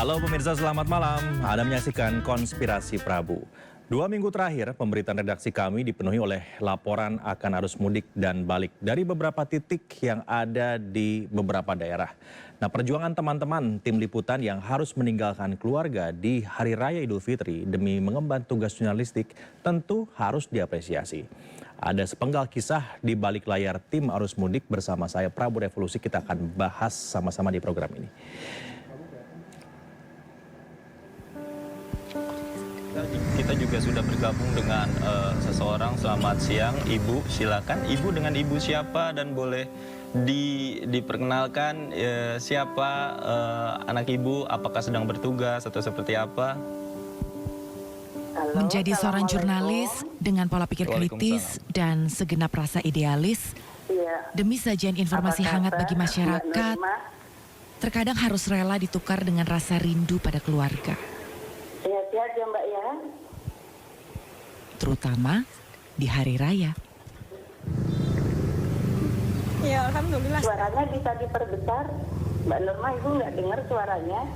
Halo pemirsa, selamat malam. Anda menyaksikan Konspirasi Prabu. 2 minggu terakhir, pemberitaan redaksi kami dipenuhi oleh laporan akan arus mudik dan balik dari beberapa titik yang ada di beberapa daerah. Nah, perjuangan teman-teman tim liputan yang harus meninggalkan keluarga di Hari Raya Idul Fitri demi mengemban tugas jurnalistik tentu harus diapresiasi. Ada sepenggal kisah di balik layar tim arus mudik bersama saya Prabu Revolusi. Kita akan bahas sama-sama di program ini. Kita juga sudah bergabung dengan seseorang. Selamat siang, Ibu. Silakan, Ibu dengan Ibu siapa dan boleh diperkenalkan siapa anak Ibu, apakah sedang bertugas atau seperti apa? Halo, menjadi seorang jurnalis dengan pola pikir kritis dan segenap rasa idealis, demi sajian informasi hangat bagi masyarakat, terkadang harus rela ditukar dengan rasa rindu pada keluarga. Sehat-sehat ya Mbak ya. Terutama di hari raya. Ya, alhamdulillah. Suaranya bisa diperbesar. Mbak Nurma, Ibu nggak dengar suaranya?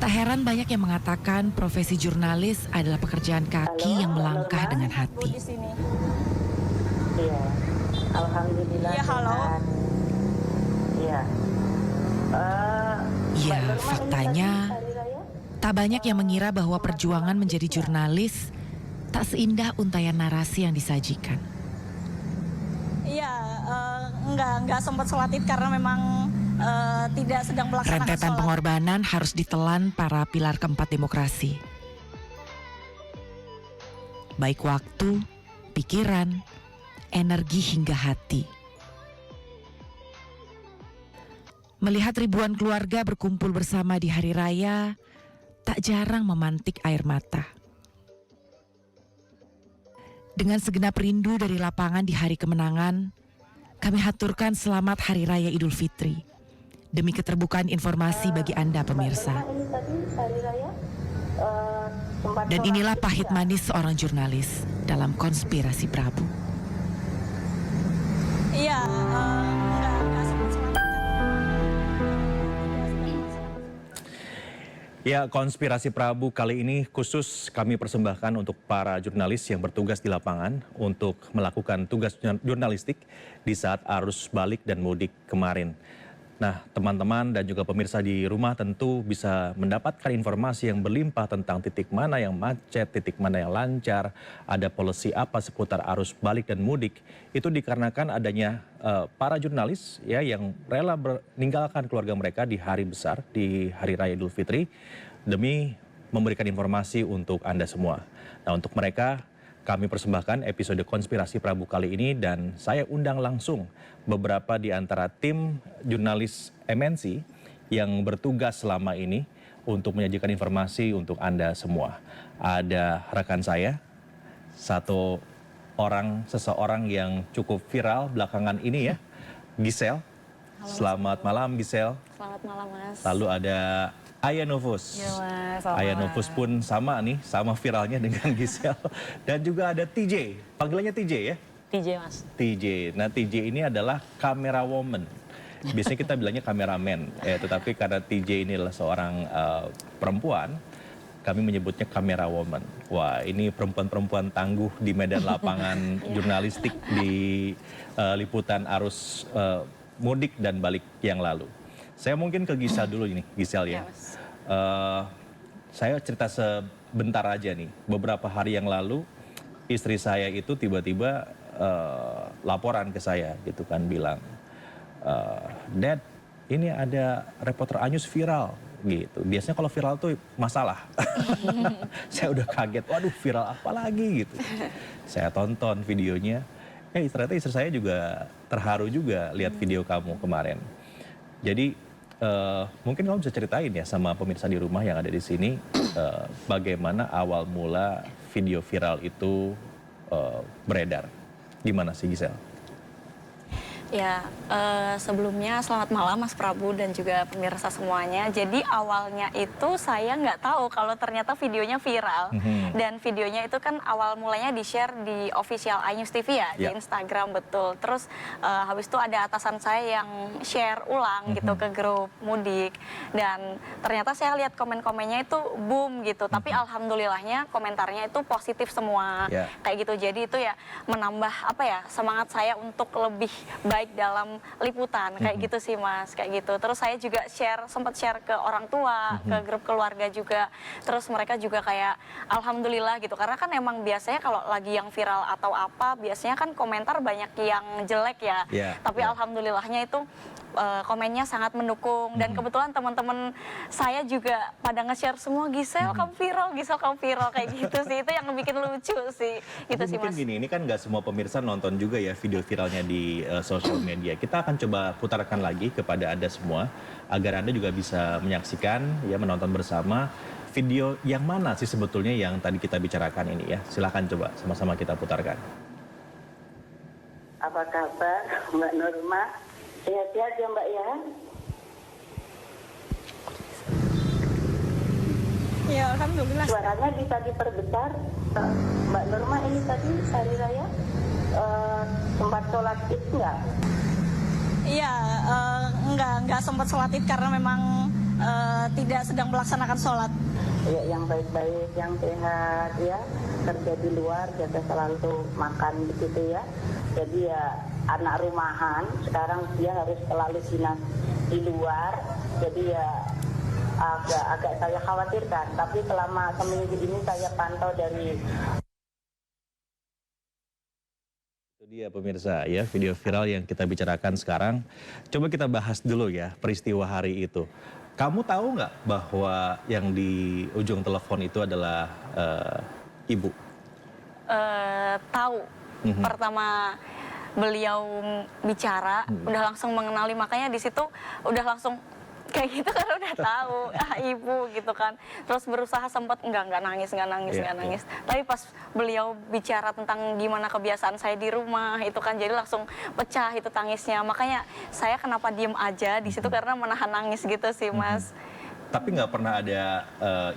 Tak heran banyak yang mengatakan profesi jurnalis adalah pekerjaan kaki yang melangkah dengan hati. Di sini. Iya. Alhamdulillah. Iya, halo. sehat. Iya. Ya, Mbak Nurma, ini faktanya tadi hari raya? tak banyak yang mengira bahwa perjuangan menjadi jurnalis tak seindah untayan narasi yang disajikan. Iya, enggak sempat sholat id karena memang tidak sedang melaksanakan Rentetan sholat. pengorbanan harus ditelan para pilar keempat demokrasi. Baik waktu, pikiran, energi hingga hati. Melihat ribuan keluarga berkumpul bersama di hari raya, tak jarang memantik air mata. Dengan segenap rindu dari lapangan di hari kemenangan, kami haturkan selamat Hari Raya Idul Fitri. Demi keterbukaan informasi bagi Anda pemirsa. Mbak Nurma, ini tadi hari raya? Sempat Dan sholat inilah id pahit nggak? manis seorang jurnalis dalam Konspirasi Prabu. Iya, enggak sempat sholat id. Ya, Konspirasi Prabu kali ini khusus kami persembahkan untuk para jurnalis yang bertugas di lapangan untuk melakukan tugas jurnalistik di saat arus balik dan mudik kemarin. Nah, teman-teman dan juga pemirsa di rumah tentu bisa mendapatkan informasi yang berlimpah tentang titik mana yang macet, titik mana yang lancar, ada polisi apa seputar arus balik dan mudik. Itu dikarenakan adanya para jurnalis ya yang rela meninggalkan keluarga mereka di hari besar, di Hari Raya Idul Fitri demi memberikan informasi untuk Anda semua. Nah, untuk mereka kami persembahkan episode Konspirasi Prabu kali ini dan saya undang langsung beberapa di antara tim jurnalis MNC yang bertugas selama ini untuk menyajikan informasi untuk Anda semua. Ada rekan saya, seseorang yang cukup viral belakangan ini ya, Giselle. Selamat malam Giselle. Selamat malam Mas. Lalu ada Aya Novus. Iya Mas, selamat Aya malam. Novus pun sama nih, sama viralnya dengan Giselle. Dan juga ada TJ, panggilannya TJ ya? TJ Mas. TJ. Nah TJ ini adalah kamera woman. Biasanya kita bilangnya kameramen, tetapi karena TJ ini adalah seorang perempuan, kami menyebutnya kamera woman. Wah, ini perempuan-perempuan tangguh di medan lapangan jurnalistik di liputan arus mudik dan balik yang lalu. Saya mungkin ke Giselle dulu ini, Giselle ya. Iya, Mas. Saya cerita sebentar aja nih. Beberapa hari yang lalu istri saya itu tiba-tiba laporan ke saya gitu kan, bilang, Dad, ini ada reporter Anyus viral gitu. Biasanya kalau viral tuh masalah. Saya udah kaget, waduh viral apa lagi gitu. Saya tonton videonya, ternyata istri saya juga terharu juga lihat video kamu kemarin. Jadi mungkin kamu bisa ceritain ya sama pemirsa di rumah yang ada di sini bagaimana awal mula video viral itu beredar. Gimana sih Giselle? Ya, sebelumnya selamat malam Mas Prabu dan juga pemirsa semuanya. Jadi awalnya itu saya nggak tahu kalau ternyata videonya viral. Dan videonya itu kan awal mulanya di-share di official iNews TV ya, di Instagram, betul. Terus habis itu ada atasan saya yang share ulang gitu ke grup mudik. Dan ternyata saya lihat komen-komennya itu boom gitu. Tapi alhamdulillahnya komentarnya itu positif semua. Kayak gitu. Jadi itu ya menambah apa ya, semangat saya untuk lebih baik dalam liputan, kayak gitu sih Mas, kayak gitu. Terus saya juga sempat share ke orang tua, ke grup keluarga juga. Terus mereka juga kayak alhamdulillah gitu, karena kan emang biasanya kalau lagi yang viral atau apa, biasanya kan komentar banyak yang jelek ya. Tapi alhamdulillahnya itu komennya sangat mendukung, dan kebetulan teman-teman saya juga pada nge-share semua, Gisel kamu viral, kayak gitu sih. Itu yang bikin lucu sih, gitu sih Mas. Mungkin gini, ini kan nggak semua pemirsa nonton juga ya video viralnya di sosial media. Kita akan coba putarkan lagi kepada Anda semua, agar Anda juga bisa menyaksikan, ya, menonton bersama video yang mana sih sebetulnya yang tadi kita bicarakan ini ya. Silahkan coba sama-sama kita putarkan. Apa kabar Mbak Norma? Sehat-sehat ya Mbak ya? Ya alhamdulillah. Suaranya bisa diperbesar. Mbak Norma ini tadi hari raya sempat sholat id nggak? Iya, nggak sempat sholat id karena memang tidak sedang melaksanakan sholat. Ya, yang baik-baik, yang sehat ya, kerja di luar, jaga selalu makan begitu ya. Jadi ya anak rumahan sekarang dia harus selalu dinas di luar, jadi ya agak saya khawatirkan. Tapi selama seminggu ini saya pantau dari. Itu dia pemirsa ya, video viral yang kita bicarakan sekarang. Coba kita bahas dulu ya peristiwa hari itu. Kamu tahu nggak bahwa yang di ujung telepon itu adalah ibu? Tahu. Pertama beliau bicara, udah langsung mengenali, makanya di situ udah langsung kayak gitu karena udah tahu ibu gitu kan. Terus berusaha sempat nggak nangis. Tapi pas beliau bicara tentang gimana kebiasaan saya di rumah itu kan, jadi langsung pecah itu tangisnya. Makanya saya kenapa diem aja di situ karena menahan nangis gitu sih Mas. Tapi nggak pernah ada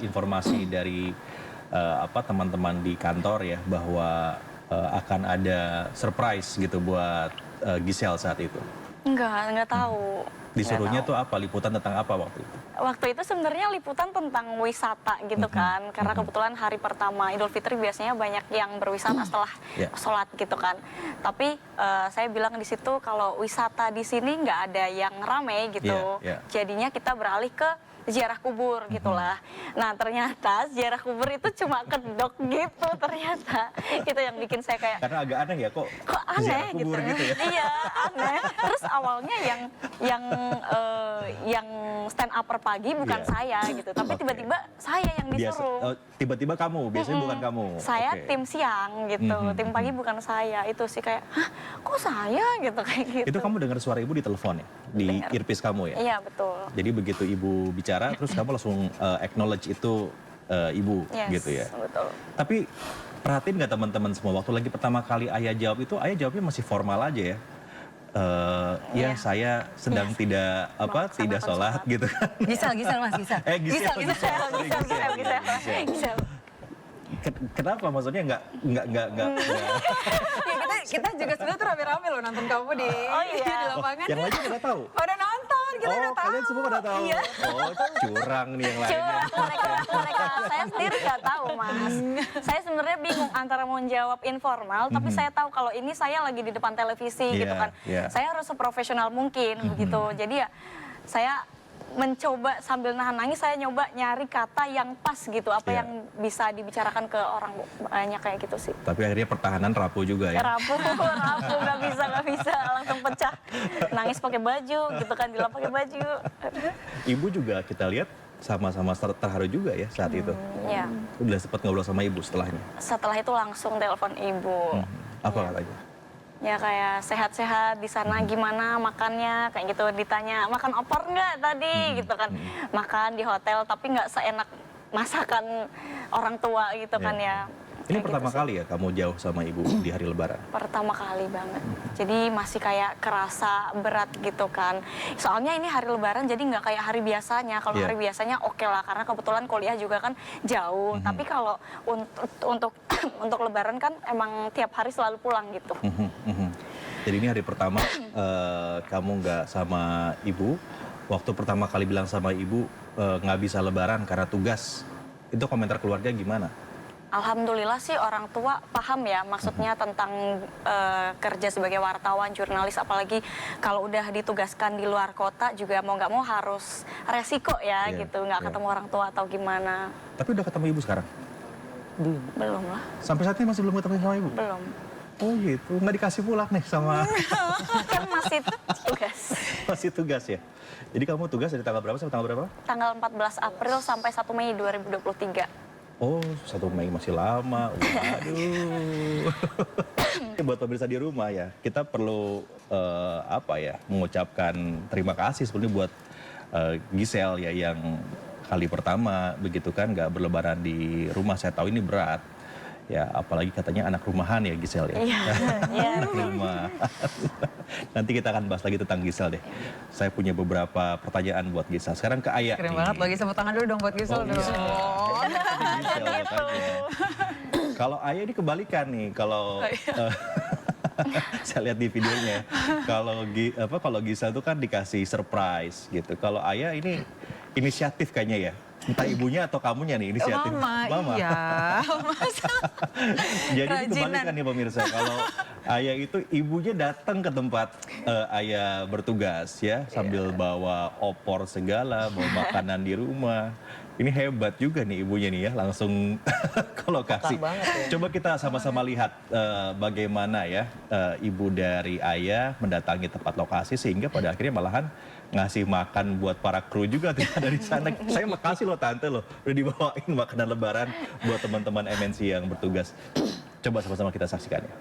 informasi dari teman-teman di kantor ya bahwa akan ada surprise gitu buat Gisel saat itu? Nggak tahu. Disuruhnya tuh apa? Liputan tentang apa waktu itu? Waktu itu sebenarnya liputan tentang wisata gitu kan, karena kebetulan hari pertama Idul Fitri biasanya banyak yang berwisata setelah sholat gitu kan. Tapi saya bilang di situ kalau wisata di sini nggak ada yang rame gitu, jadinya kita beralih ke ziarah kubur gitulah. Nah ternyata ziarah kubur itu cuma kedok gitu ternyata. Itu yang bikin saya kayak, karena agak aneh ya, kok aneh ziarah kubur gitu ya. Iya aneh. Terus awalnya yang stand upper pagi bukan saya gitu, tapi tiba-tiba saya yang disuruh. Tiba-tiba kamu, biasanya bukan kamu. Saya tim siang gitu, tim pagi bukan saya. Itu sih kayak, hah kok saya gitu, kayak gitu. Itu kamu dengar suara ibu di telepon ya? Di earpiece kamu ya? Iya betul. Jadi begitu ibu bicara, terus kamu langsung acknowledge itu ibu gitu ya? Betul. Tapi perhatiin nggak teman-teman semua, waktu lagi pertama kali ayah jawab itu, ayah jawabnya masih formal aja ya? Ya saya sedang tidak sholat gitu kan. Gisel Mas. Gisel. Kenapa maksudnya nggak Kita juga sebenarnya tuh rame-rame loh nonton kamu di lapangan. Yang lainnya udah tahu? Udah nonton, kita udah tahu. Kalian semua udah tahu? Iya. Oh, curang nih yang lainnya. Mereka saya sendiri nggak tahu Mas. Saya sebenarnya bingung antara mau jawab informal, tapi saya tahu kalau ini saya lagi di depan televisi gitu kan. Saya harus seprofesional mungkin begitu. Jadi ya saya mencoba sambil nahan nangis, saya nyoba nyari kata yang pas gitu, apa yang bisa dibicarakan ke orang banyak kayak gitu sih. Tapi akhirnya pertahanan rapuh juga ya? Rapuh, nggak bisa, langsung pecah. Nangis pakai baju gitu kan, dilap pakai baju. Ibu juga kita lihat sama-sama terharu juga ya saat itu? Iya. Udah sempat ngobrol sama ibu setelahnya? Setelah itu langsung telepon ibu. Apa katanya? Ya kayak sehat-sehat di sana, gimana makannya, kayak gitu. Ditanya makan opor nggak tadi gitu kan, makan di hotel tapi nggak seenak masakan orang tua gitu kan ya. Ini Kayak pertama gitu sih. kali ya kamu jauh sama ibu di hari lebaran? Pertama kali banget. Jadi masih kayak kerasa berat gitu kan. Soalnya ini hari lebaran jadi nggak kayak hari biasanya. Kalau Iya. hari biasanya oke lah karena kebetulan kuliah juga kan jauh. Tapi kalau untuk untuk lebaran kan emang tiap hari selalu pulang gitu. Jadi ini hari pertama kamu nggak sama ibu. Waktu pertama kali bilang sama ibu nggak bisa lebaran karena tugas. Itu komentar keluarga gimana? Alhamdulillah sih orang tua paham ya maksudnya tentang kerja sebagai wartawan, jurnalis, apalagi kalau udah ditugaskan di luar kota juga mau nggak mau harus resiko ya Iya, gitu, nggak iya. ketemu orang tua atau gimana. Tapi udah ketemu ibu sekarang? Belum lah, Sampai saat ini masih belum ketemu sama ibu? belum. Oh gitu, nggak dikasih pulang nih sama Kan masih tugas. masih tugas ya? Jadi kamu tugas dari tanggal berapa sampai tanggal berapa? Tanggal 14 April sampai 1 Mei 2023. Oh, 1 Mei masih lama. Waduh. Buat pemirsa di rumah ya, kita perlu mengucapkan terima kasih sebenarnya buat Giselle ya yang kali pertama begitu kan nggak berlebaran di rumah. Saya tahu ini berat. Ya, apalagi katanya anak rumahan ya Giselle ya. Iya. Anak rumah. Nanti kita akan bahas lagi tentang Giselle deh. Saya punya beberapa pertanyaan buat Giselle. Sekarang ke Aya. Keren nih. banget lagi, tepuk tangan dulu dong buat Giselle dong. Giselle makanya. Kalau Aya ini kebalikan nih. Kalau saya lihat di videonya, kalau Giselle tuh kan dikasih surprise gitu. Kalau Aya ini inisiatif kayaknya ya. Entah ibunya atau kamunya nih inisiatif. Mama, iya. Jadi Kerajinan. kebalikan nih pemirsa. Kalau Ayah itu ibunya datang ke tempat Ayah bertugas ya, sambil bawa opor segala, bawa makanan di rumah. Ini hebat juga nih ibunya nih ya, langsung ke lokasi. Coba kita sama-sama lihat bagaimana ya ibu dari Ayah mendatangi tempat lokasi sehingga pada akhirnya malahan ngasih makan buat para kru juga tuh dari sana. Saya makasih loh tante loh, udah dibawain makanan lebaran buat teman-teman MNC yang bertugas. Coba sama-sama kita saksikan ya.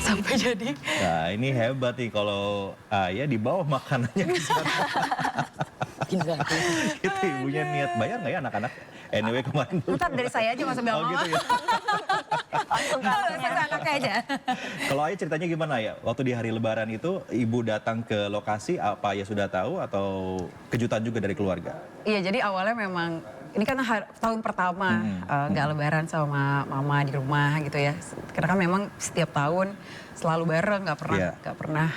Sampai jadi. Nah ini hebat nih kalau Ayah dibawa makanannya ke sana. Itu ibunya niat bayar nggak ya anak-anak? Anyway kemarin tuh. Ntar dari saya aja masa bilang Oh gitu ya. langsung anaknya aja. Kalau Ayah ceritanya gimana ya? Waktu di hari Lebaran itu ibu datang ke lokasi, apa Ayah sudah tahu atau kejutan juga dari keluarga? Iya, jadi awalnya memang ini kan tahun pertama nggak lebaran sama mama di rumah gitu ya. Karena kan memang setiap tahun selalu bareng, nggak pernah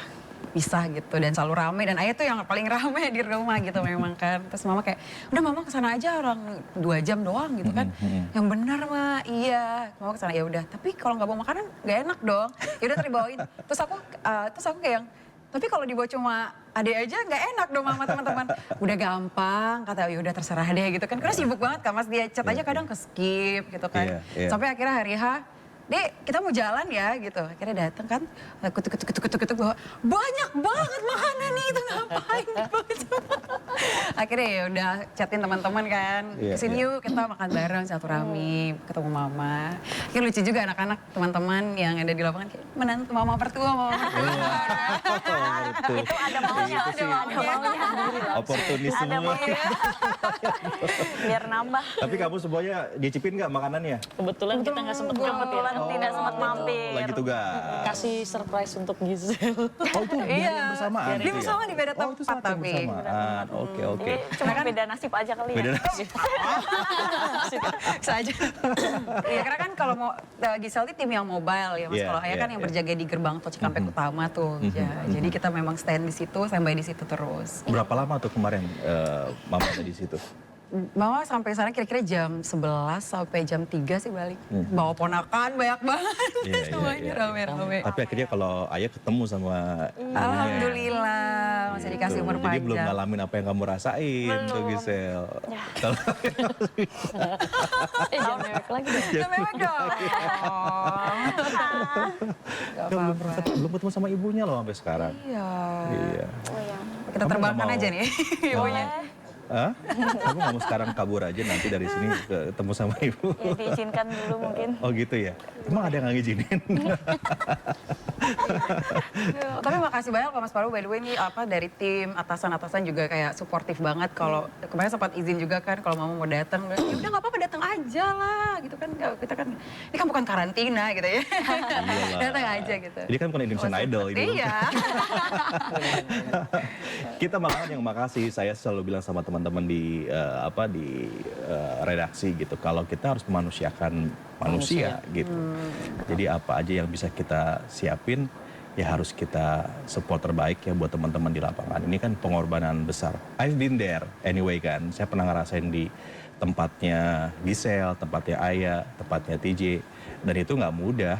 pisah gitu dan selalu rame, dan Ayah tuh yang paling rame di rumah gitu memang kan. Terus mama kayak, udah mama kesana aja orang 2 jam doang gitu kan. Yang benar mah, iya mama kesana, ya udah. Tapi kalau nggak bawa makanan nggak enak dong. Ya udah dibawain. Terus aku kayak yang, tapi kalau dibawa cuma adek aja nggak enak dong mama teman-teman. Udah gampang, kata ya udah terserah deh gitu kan. Karena sibuk banget kan, Mas dia chat aja kadang ke skip gitu kan. Sampai akhirnya hari H, Dek, kita mau jalan ya gitu. Akhirnya datang kan, kutuk bawa banyak banget makanan nih, itu ngapain gitu. Akhirnya ya udah chatin teman-teman kan, kesini yuk kita makan bareng silaturahmi, ketemu mama. Akhirnya lucu juga anak-anak teman-teman yang ada di lapangan kayak menantu mama mertua. Itu ada maunya, ada maunya. Oportunis Ada semua. maunya. Biar nambah. Tapi kamu semuanya dicipin nggak makanannya? Kebetulan kita nggak sempat Kebetulan tidak sempat mampir. Lagi tugas. kasih surprise untuk Giselle. Oh itu biar bersamaan. Dia bersama di beda Oh itu tempat saat tapi. bersamaan. Oke oke. Jadi cuma beda nasib aja kali ya. Beda nasib. Bisa aja. Iya, karena kan kalau mau Giselle itu tim yang mobile ya Mas. Iya, Kalau Ayah kan iya, yang iya. berjaga di gerbang tol Cikampek Utama tuh. Ya, jadi kita memang stand di situ, sampai di situ terus. Berapa lama tuh kemarin mama ada di situ? Mama sampai sana kira-kira jam 11 sampai jam 3 sih balik. Bawa ponakan banyak banget. Iya, Semuanya rame-rame. Tapi akhirnya kalau Ayah ketemu sama ibunya. Alhamdulillah masih dikasih Tuh, umur jadi belum panjang. ngalamin apa yang kamu rasain tuh Giselle. Kalau Jangan mewek lagi dong. Gak mewek dong. Gak apa-apa. belum ketemu sama ibunya loh sampai sekarang. Iya. Iya. Oh ya. kita Kamu nggak terbangkan mau? aja nih ibunya. Hah? Aku nggak mau sekarang kabur aja nanti dari sini ketemu sama ibu. Ya diizinkan dulu mungkin. Oh gitu ya? Emang ada yang nggak ngizinin? Tapi makasih banyak Pak Mas Prabu, by the way ini dari tim atasan-atasan juga kayak suportif banget. Kalau kemarin sempat izin juga kan kalau mama mau datang, ya udah nggak apa-apa datang aja lah gitu kan. Kita kan ini kan bukan karantina gitu ya. Iyalah. Datang aja gitu. Jadi kan bukan Indonesian Idol ibu. Iya. Kita makanya yang makasih, saya selalu bilang sama teman-teman di redaksi gitu, kalau kita harus memanusiakan manusia gitu. Jadi apa aja yang bisa kita siapin ya harus kita support terbaik ya buat teman-teman di lapangan. Ini kan pengorbanan besar. I've been there anyway kan. Saya pernah ngerasain di tempatnya Gisel, tempatnya Aya, tempatnya TJ, dan itu nggak mudah.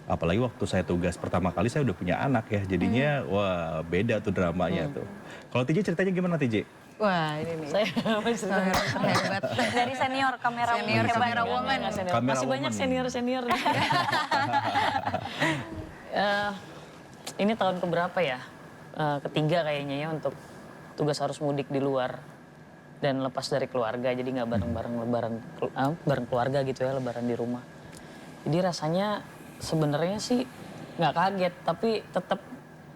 Apalagi waktu saya tugas pertama kali saya udah punya anak ya, jadinya wah beda tuh dramanya tuh. Kalau TJ ceritanya gimana TJ? Wah ini nih. Saya masih Hebat. Dari senior kamera Senior hebat. kamera woman. Kamera Masih banyak woman. senior. Ini tahun keberapa ya? Ketiga kayaknya ya untuk tugas harus mudik di luar dan lepas dari keluarga. Jadi nggak bareng-bareng lebaran bareng keluarga gitu ya, lebaran di rumah. Jadi rasanya sebenarnya sih nggak kaget, tapi tetap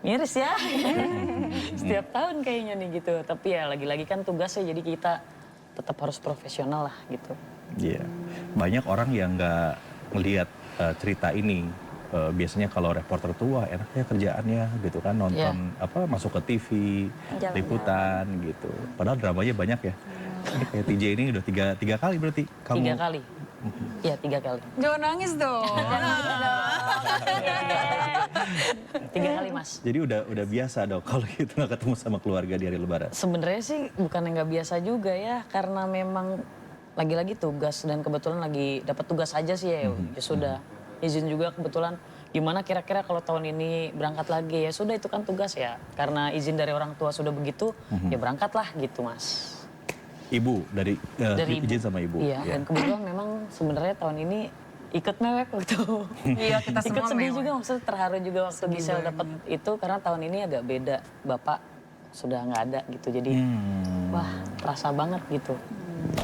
miris ya. Setiap tahun kayaknya nih gitu. Tapi ya lagi-lagi kan tugasnya, jadi kita tetap harus profesional lah gitu. Iya, banyak orang yang nggak ngelihat cerita ini. Biasanya kalau reporter tua enaknya kerjaannya gitu kan, nonton masuk ke TV, Jalan-jalan. liputan gitu. Padahal dramanya banyak ya. Ini kayak TJ ini udah tiga kali berarti kamu. 3 kali. Iya 3 kali. Jangan nangis dong. 3 kali Mas. Jadi udah biasa dong kalau gitu nggak ketemu sama keluarga di hari Lebaran. Sebenarnya sih bukan yang nggak biasa juga ya, karena memang lagi-lagi tugas dan kebetulan lagi dapat tugas aja sih ya. Ya sudah izin juga kebetulan. Gimana kira-kira kalau tahun ini berangkat lagi, ya sudah itu kan tugas ya. Karena izin dari orang tua sudah begitu, ya berangkatlah gitu Mas. Ibu dari Ibu. izin sama ibu. Iya, dan kebetulan memang sebenarnya tahun ini ikut mewek waktu. Iya kita Ikut semua sedih mewek. juga, maksudnya terharu juga waktu Gisel dapat itu karena tahun ini agak beda. Bapak sudah nggak ada gitu, jadi wah terasa banget gitu.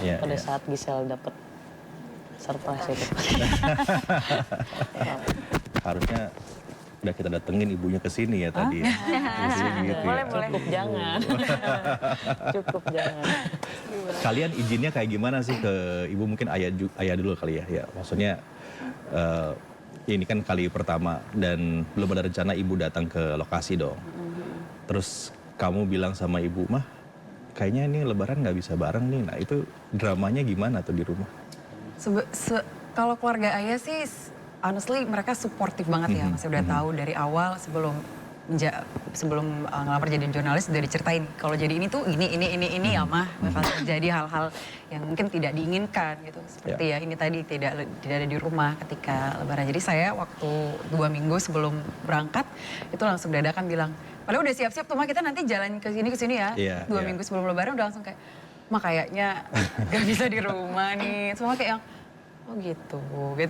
Iya, Pada iya. saat Gisel dapat surprise itu. Harusnya udah kita datengin ibunya ke sini ya tadi. Ya. Ke sini gitu ya. Cukup jangan. Cukup jangan. Kalian izinnya kayak gimana sih ke ibu? Mungkin ayah dulu kali ya. Ya, maksudnya ini kan kali pertama dan belum ada rencana ibu datang ke lokasi dong. Terus kamu bilang sama ibu, mah kayaknya ini Lebaran nggak bisa bareng nih. Nah itu dramanya gimana tuh di rumah? Kalau keluarga ayah sih, honestly mereka suportif banget ya. Masih udah tahu dari awal sebelum ngelamar jadi jurnalis udah diceritain kalau jadi ini tuh ini ya mah bakal terjadi hal-hal yang mungkin tidak diinginkan gitu. Seperti ya ini tadi tidak ada di rumah ketika Lebaran. Jadi saya waktu 2 minggu sebelum berangkat itu langsung dadakan bilang, padahal udah siap-siap tuh mah kita nanti jalan ke sini ya. Iya, 2 iya. minggu sebelum Lebaran udah langsung kayak, mah kayaknya gak bisa di rumah nih. Semua kayak yang oh gitu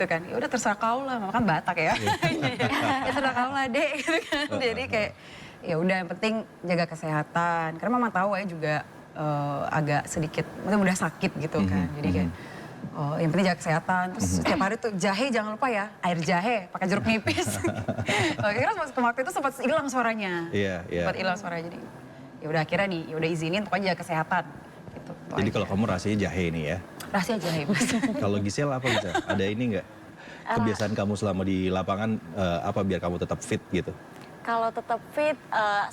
kan. Ya udah terserah kau lah, mama kan Batak ya. Ya terserah kau lah dek, gitu kan. Jadi kayak ya udah yang penting jaga kesehatan. Karena mama tahu ya juga agak sedikit, maksudnya udah sakit gitu kan. Jadi kayak oh yang penting jaga kesehatan. Terus setiap hari tuh jahe jangan lupa ya, air jahe pakai jeruk nipis. Akhirnya waktu itu sempat hilang suaranya. Iya, iya. Sempat hilang suaranya jadi ya udah akhirnya ya udah izinin pokoknya jaga kesehatan. Gitu. Jadi kalau kamu rasanya jahe nih ya. rahasia jahe mas. Kalau Gisel apa bisa? Ada ini nggak? Kebiasaan kamu selama di lapangan apa biar kamu tetap fit gitu? Kalau tetap fit,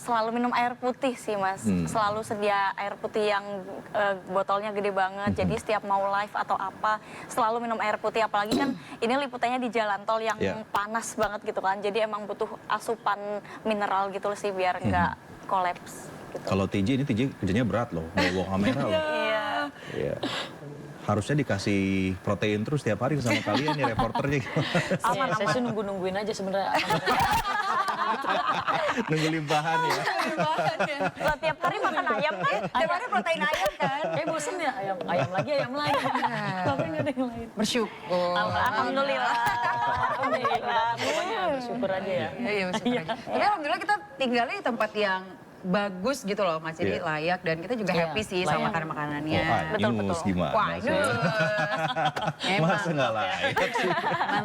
selalu minum air putih sih mas. Selalu sedia air putih yang botolnya gede banget. Jadi setiap mau live atau apa, selalu minum air putih. Apalagi kan ini liputannya di jalan tol yang panas banget gitu kan. Jadi emang butuh asupan mineral gitu sih biar nggak kolaps. Gitu. Kalau TJ kerjanya berat loh, bawa kamera loh. Iya. Harusnya dikasih protein terus tiap hari sama kalian nih reporternya. Saya sih nungguin aja sebenarnya. Nunggu limpahan ya. Loh, tiap hari makan ayam kan? Tiap hari protein ayam kan? Bosen ya ayam lagi. Tapi nggak ada yang lain. Bersyukur. Alhamdulillah. Alhamdulillah. Pokoknya bersyukur aja ya. Iya bersyukur aja. Tapi alhamdulillah kita tinggalnya di tempat yang bagus gitu loh Mas, jadi layak dan kita juga happy sih sama makanan-makanannya. News gimana? Wah, Masa nggak layak sih?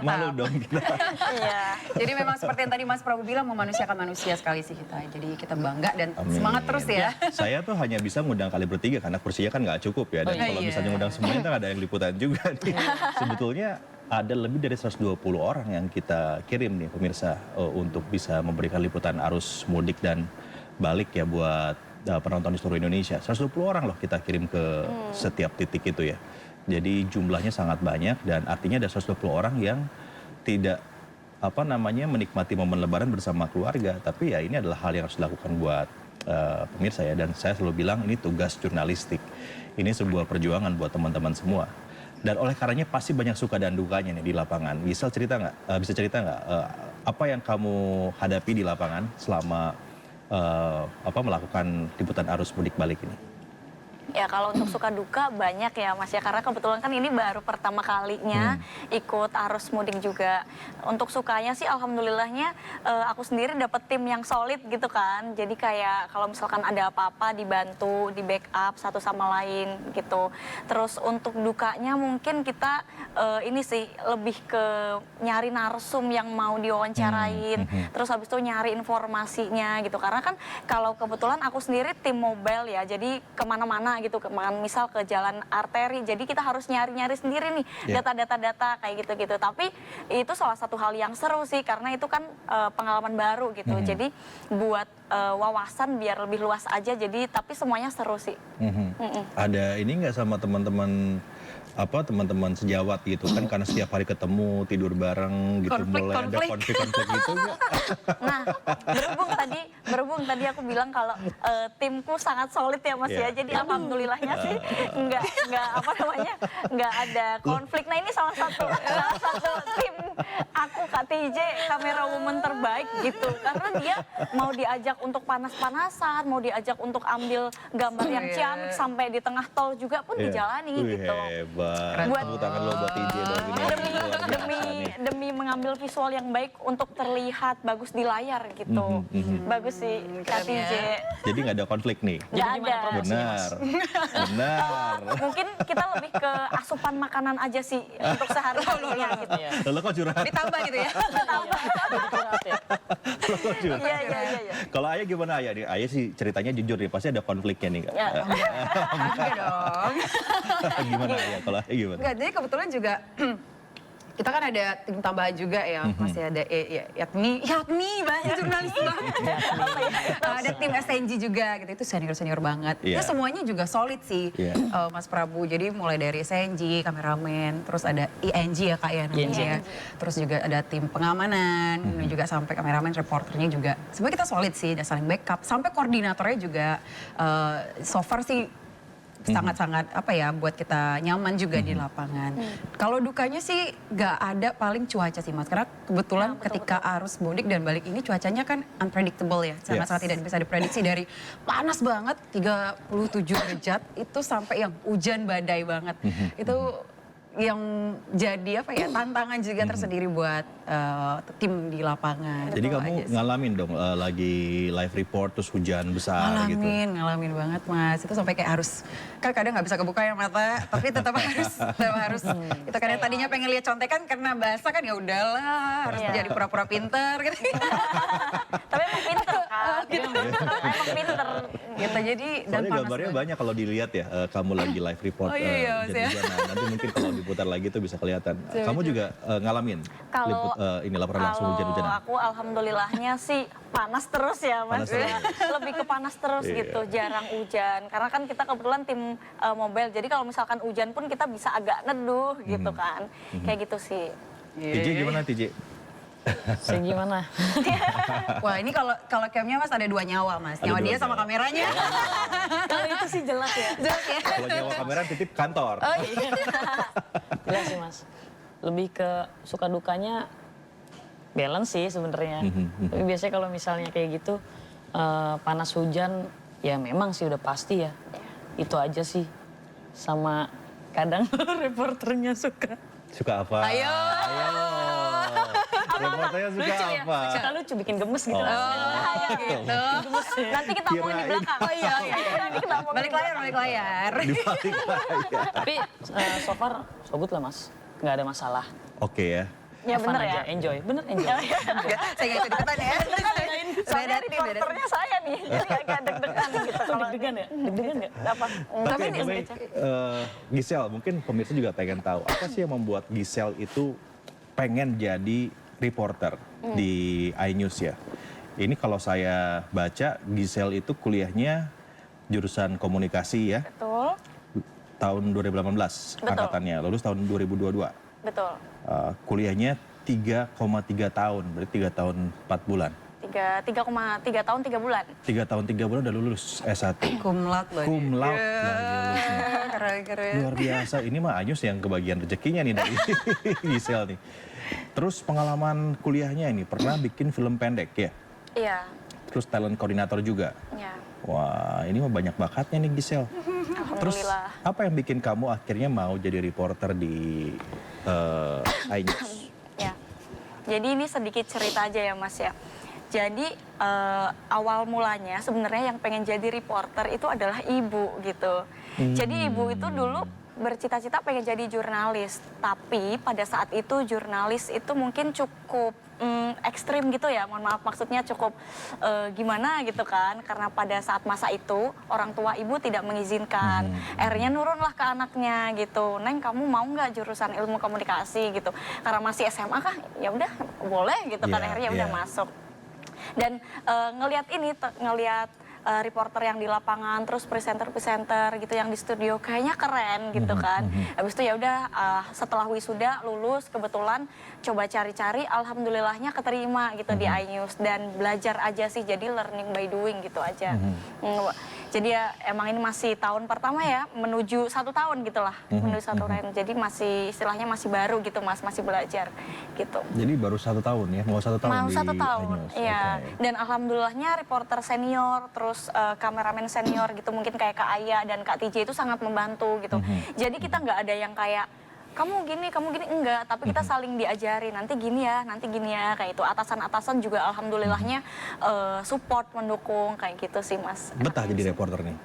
Malu dong kita. Iya. Jadi memang seperti yang tadi Mas Prabu bilang, memanusiakan manusia sekali sih kita. Jadi kita bangga dan semangat terus ya. Saya tuh hanya bisa ngundang kali bertiga karena kursinya kan nggak cukup ya. Dan kalau misalnya ngundang semuanya kan ada yang liputan juga nih. Sebetulnya ada lebih dari 120 orang yang kita kirim nih pemirsa untuk bisa memberikan liputan arus mudik dan balik ya buat penonton di seluruh Indonesia. 120 orang loh kita kirim ke setiap titik itu ya. Jadi jumlahnya sangat banyak dan artinya ada 120 orang yang tidak menikmati momen lebaran bersama keluarga. Tapi ya ini adalah hal yang harus dilakukan buat pemirsa ya. Dan saya selalu bilang ini tugas jurnalistik. Ini sebuah perjuangan buat teman-teman semua. Dan oleh karenanya pasti banyak suka dan dukanya nih di lapangan. Bisa cerita nggak apa yang kamu hadapi di lapangan selama melakukan liputan arus mudik balik ini? Ya kalau untuk suka duka banyak ya Mas ya, karena kebetulan kan ini baru pertama kalinya ikut arus mudik juga. Untuk sukanya sih alhamdulillahnya aku sendiri dapet tim yang solid gitu kan. Jadi kayak kalau misalkan ada apa-apa dibantu, di backup satu sama lain gitu. Terus untuk dukanya mungkin kita ini sih lebih ke nyari narsum yang mau diwawancarain. Terus habis itu nyari informasinya gitu. Karena kan kalau kebetulan aku sendiri tim mobile ya, jadi kemana-mana gitu, misal ke jalan arteri, jadi kita harus nyari-nyari sendiri nih data-data kayak gitu-gitu. Tapi itu salah satu hal yang seru sih, karena itu kan pengalaman baru gitu. Jadi buat wawasan biar lebih luas aja. Jadi tapi semuanya seru sih. Ada ini nggak sama teman-teman teman-teman sejawat gitu kan, karena setiap hari ketemu tidur bareng gitu, mulai ada konflik-konflik gitu nggak? Nah, berhubung tadi aku bilang kalau timku sangat solid ya Mas ya. Jadi alhamdulillahnya sih nggak ada konflik. Nah ini salah satu tim aku Kak TJ, kamera woman terbaik gitu. Karena dia mau diajak untuk panas-panasan, mau diajak untuk ambil gambar yang ciamik sampai di tengah tol juga pun dijalani gitu. Tepuk tangan lo buat TJ dong ini. Demi mengambil visual yang baik untuk terlihat bagus di layar gitu. Bagus sih Kak TJ. Jadi nggak ada konflik nih? Nggak ada. Benar. Mungkin kita lebih ke asupan makanan aja sih untuk sehari-harinya gitu. Lo kok curhat? Ditambah gitu ya. Iya. Kalau Ayah gimana Ayah? Ayah sih ceritanya jujur nih, pasti ada konfliknya nih. Enggak dong. Gimana Ayah? Kalau Ayah gimana? Enggak, jadi kebetulan juga kita kan ada tim tambahan juga ya, masih ada yakni bahasa jurnalis banget. Ada tim SNG juga gitu, itu senior banget. Itu semuanya juga solid sih, Mas Prabu. Jadi mulai dari SNG, kameramen, terus ada ING ya Kak ya namanya. Terus juga ada tim pengamanan, juga sampai kameramen, reporternya juga. Sebenarnya kita solid sih, dan saling backup. Sampai koordinatornya juga so far sih sangat-sangat buat kita nyaman juga di lapangan. Kalau dukanya sih nggak ada, paling cuaca sih Mas. Karena kebetulan ketika arus mudik dan balik ini cuacanya kan unpredictable ya. Sangat-sangat tidak bisa diprediksi, dari panas banget 37 derajat itu sampai yang hujan badai banget. Itu yang jadi tantangan juga tersendiri buat tim di lapangan. Jadi kamu ngalamin dong lagi live report terus hujan besar gitu? Ngalamin banget Mas. Itu sampai kayak harus, kan kadang nggak bisa kebuka ya mata, tapi tetap harus. Itu kadang tadinya pengen lihat contekan karena basah kan, ya udahlah harus jadi pura-pura pinter gitu. Tapi emang pinter kan? Emang pinter. Gitu, jadi dan soalnya gambarnya banyak kalau dilihat ya, kamu lagi live report jadi nanti mungkin kalau diputar lagi itu bisa kelihatan. Kamu juga ngalamin ini laporan langsung hujan-hujanan? Kalau aku alhamdulillahnya sih panas terus ya Mas. Lebih ke panas terus gitu, jarang hujan. Karena kan kita kebetulan tim mobile, jadi kalau misalkan hujan pun kita bisa agak neduh gitu kan. Kayak gitu sih. TJ gimana TJ? Saya gimana? Wah ini kalau camnya Mas ada 2 nyawa Mas. Nyawa dia sama kameranya. Kalau itu sih jelas ya. Kalau nyawa kamera titip kantor. Oh iya. Jelas sih Mas. Lebih ke suka dukanya balance sih sebenarnya. Tapi biasanya kalau misalnya kayak gitu panas hujan ya memang sih udah pasti ya. Itu aja sih. Sama kadang reporternya suka apa? Ayo. Reporternya suka apa? Suka lucu, bikin gemes gitu. gitu. Nanti kita omongin di Kirain. belakang. Oh iya. Nanti kita omongin Balik layar, balik layar. Di balik layar. Tapi so far, so good lah mas. Nggak ada masalah. Oke ya. Ya Fun bener aja, ya. enjoy. Bener enjoy. Enggak, saya nggak ikut-ikutan ya. Soalnya Beda tim, beda tim. reporternya saya nih, jadi agak deg-degan gitu. kalau Deg-degan ya? Deg-degan nggak? Apa? Tapi ini Giselle, mungkin pemirsa juga pengen tahu apa sih yang membuat Giselle itu pengen jadi reporter di iNews ya. Ini kalau saya baca Giselle itu kuliahnya jurusan komunikasi ya, Betul, tahun 2018 angkatannya, lulus tahun 2022. betul. Kuliahnya 3,3 tahun, berarti 3 tahun 4 bulan. 3,3 tahun 3 bulan. 3 tahun 3 bulan udah lulus S1. Kumlat loh. Cum laude lagi lulusnya. Keren-keren. Luar biasa, ini mah Anyus yang kebagian rezekinya nih dari Giselle nih. Terus pengalaman kuliahnya ini, pernah bikin film pendek ya? Iya, Terus talent koordinator juga? ya. Wah, ini mah banyak bakatnya nih Giselle. Terus Alhamdulillah. apa yang bikin kamu akhirnya mau jadi reporter di iNews? Ya. Jadi ini sedikit cerita aja ya Mas ya. Jadi awal mulanya sebenarnya yang pengen jadi reporter itu adalah ibu gitu. Jadi ibu itu dulu bercita-cita pengen jadi jurnalis, tapi pada saat itu jurnalis itu mungkin cukup ekstrim gitu ya, mohon maaf maksudnya cukup gimana gitu kan, karena pada saat masa itu orang tua ibu tidak mengizinkan, akhirnya nurunlah ke anaknya gitu, Neng kamu mau nggak jurusan ilmu komunikasi gitu, karena masih SMA kah, ya udah boleh gitu kan, Iya, akhirnya udah iya. masuk. Dan ngelihat ini, ngelihat reporter yang di lapangan, terus presenter-presenter gitu yang di studio, kayaknya keren gitu kan. Habis itu ya udah setelah wisuda lulus kebetulan coba cari-cari, alhamdulillahnya keterima gitu di iNews dan belajar aja sih, jadi learning by doing gitu aja. Jadi ya emang ini masih tahun pertama ya, menuju 1 tahun gitulah, menuju 1 tahun. Jadi masih istilahnya masih baru gitu Mas, masih belajar gitu. Jadi baru 1 tahun ya, mau 1 tahun Mau di 1 tahun, iNews. iya. Oke. Dan alhamdulillahnya reporter senior, terus kameramen senior gitu, mungkin kayak Kak Aya dan Kak TJ itu sangat membantu gitu. Jadi kita nggak ada yang kayak kamu gini, enggak, tapi kita saling diajari, nanti gini ya, kayak itu. Atasan-atasan juga alhamdulillahnya support, mendukung, kayak gitu sih Mas. Betah jadi reporter nih?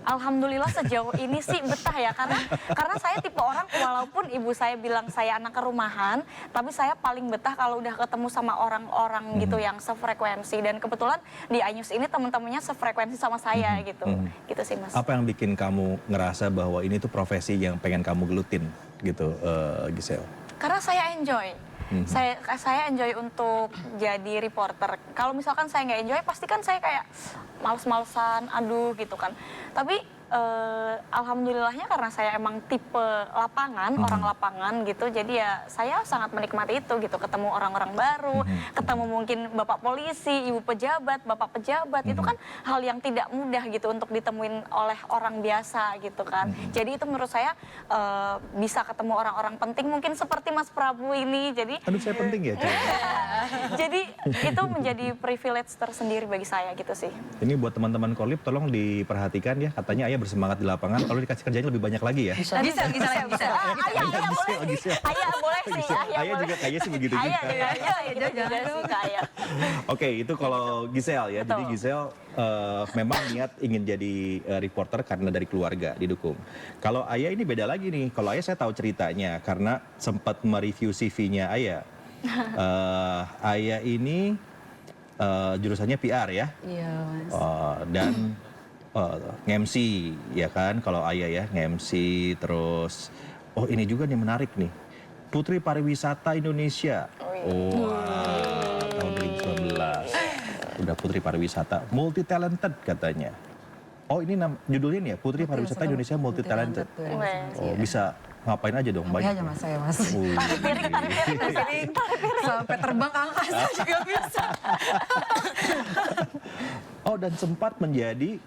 Alhamdulillah sejauh ini sih betah ya, karena saya tipe orang walaupun ibu saya bilang saya anak rumahan, tapi saya paling betah kalau udah ketemu sama orang-orang gitu yang sefrekuensi, dan kebetulan di iNews ini teman-temannya sefrekuensi sama saya gitu. Gitu sih Mas. Apa yang bikin kamu ngerasa bahwa ini tuh profesi yang pengen kamu gelutin gitu, Giselle? Karena saya enjoy. Saya enjoy untuk jadi reporter. Kalau misalkan saya nggak enjoy, pasti kan saya kayak males-malesan, aduh gitu kan. Tapi alhamdulillahnya karena saya emang tipe lapangan, orang lapangan gitu, jadi ya saya sangat menikmati itu gitu. Ketemu orang-orang baru, ketemu mungkin bapak polisi, ibu pejabat, bapak pejabat, itu kan hal yang tidak mudah gitu untuk ditemuin oleh orang biasa gitu kan. Jadi itu menurut saya bisa ketemu orang-orang penting mungkin seperti Mas Prabu ini. Jadi Aduh, saya penting ya, Cek? jadi itu menjadi privilege tersendiri bagi saya gitu sih. Ini buat teman-teman Korlip, tolong diperhatikan ya. Katanya Ayah bersemangat di lapangan, kalau dikasih kerjanya lebih banyak lagi ya. Bisa. Ayah boleh sih. Ayah boleh sih. Ayah juga kayaknya sih begitu juga. Ayah juga sih ke Ayah. Oke, itu kalau Giselle ya. Jadi Betul. Giselle memang niat ingin jadi reporter karena dari keluarga didukung. Kalau Ayah ini beda lagi nih. Kalau Ayah saya tahu ceritanya karena sempat mereview CV-nya Ayah. Ayah ini jurusannya PR ya. Iya Mas. Dan nge-MC ya kan, kalau Ayah ya nge-MC, terus ini juga nih menarik nih, Putri Pariwisata Indonesia. Tahun 2019 udah Putri Pariwisata, multi talented katanya. Ini judulnya nih ya, Putri Pariwisata Indonesia multi talented. Bisa ngapain aja dong? Ngapain aja Mas, saya Mas. Tarik piring. Sampai terbang ke angkasa juga bisa. Dan sempat menjadi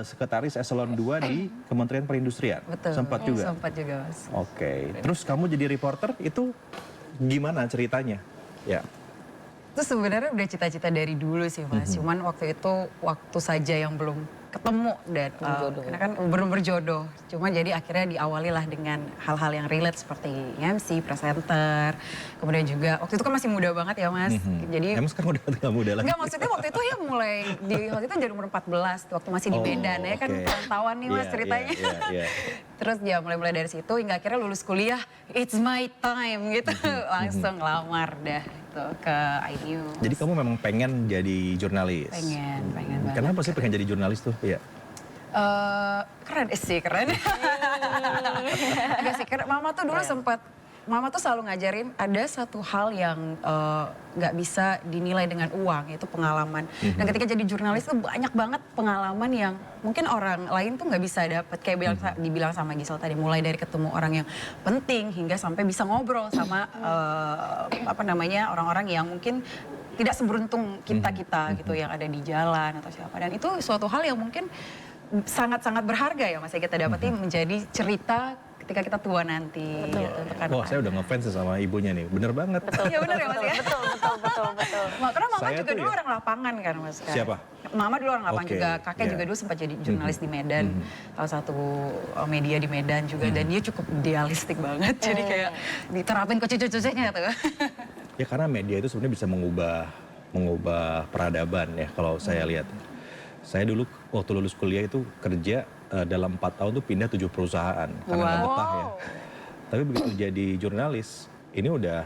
sekretaris eselon 2 di Kementerian Perindustrian. Betul. Sempat juga. Sempat juga Mas. Oke. Terus kamu jadi reporter itu gimana ceritanya? Ya. Itu sebenarnya udah cita-cita dari dulu sih Mas. Cuman waktu itu waktu saja yang belum ketemu dan karena kan benar berjodoh. Cuma jadi akhirnya diawali lah dengan hal-hal yang relate seperti MC, presenter, kemudian juga waktu itu kan masih muda banget ya Mas. Jadi emang sekarang udah gak muda lagi? enggak, maksudnya waktu itu ya mulai waktu itu jadi umur 14 waktu masih di Medan ya kan, perantauan nih Mas ceritanya. Terus ya mulai dari situ hingga akhirnya lulus kuliah, it's my time gitu. Langsung lamar dah itu ke INU. Jadi kamu memang pengen jadi jurnalis? Pengen banget. Kenapa sih pengen jadi jurnalis tuh? Iya. Keren sih, keren. Agak sih, keren. Mama tuh selalu ngajarin ada satu hal yang nggak bisa dinilai dengan uang, yaitu pengalaman. Dan ketika jadi jurnalis tuh banyak banget pengalaman yang mungkin orang lain tuh nggak bisa dapet. Kayak dibilang sama Gisel tadi, mulai dari ketemu orang yang penting hingga sampai bisa ngobrol sama orang-orang yang mungkin tidak seberuntung kita gitu yang ada di jalan atau siapa. Dan itu suatu hal yang mungkin sangat-sangat berharga ya Mas, kita dapetin menjadi cerita ketika kita tua nanti. Gitu, Wah, saya udah ngefans sama ibunya nih, bener banget. Iya bener ya Mas ya? Betul. Karena Mama Saya juga tuh dulu ya. orang lapangan kan Mas. Siapa? Mama dulu orang lapangan Oke, juga, kakek iya. juga dulu sempat jadi jurnalis di Medan, salah satu media di Medan juga, dan dia cukup idealistik banget, jadi kayak diterapin ke cucu-cucunya tuh. Ya karena media itu sebenarnya bisa mengubah peradaban ya kalau saya lihat. Saya dulu waktu lulus kuliah itu kerja dalam 4 tahun tuh pindah 7 perusahaan karena nggak betah ya. Tapi begitu jadi jurnalis, ini udah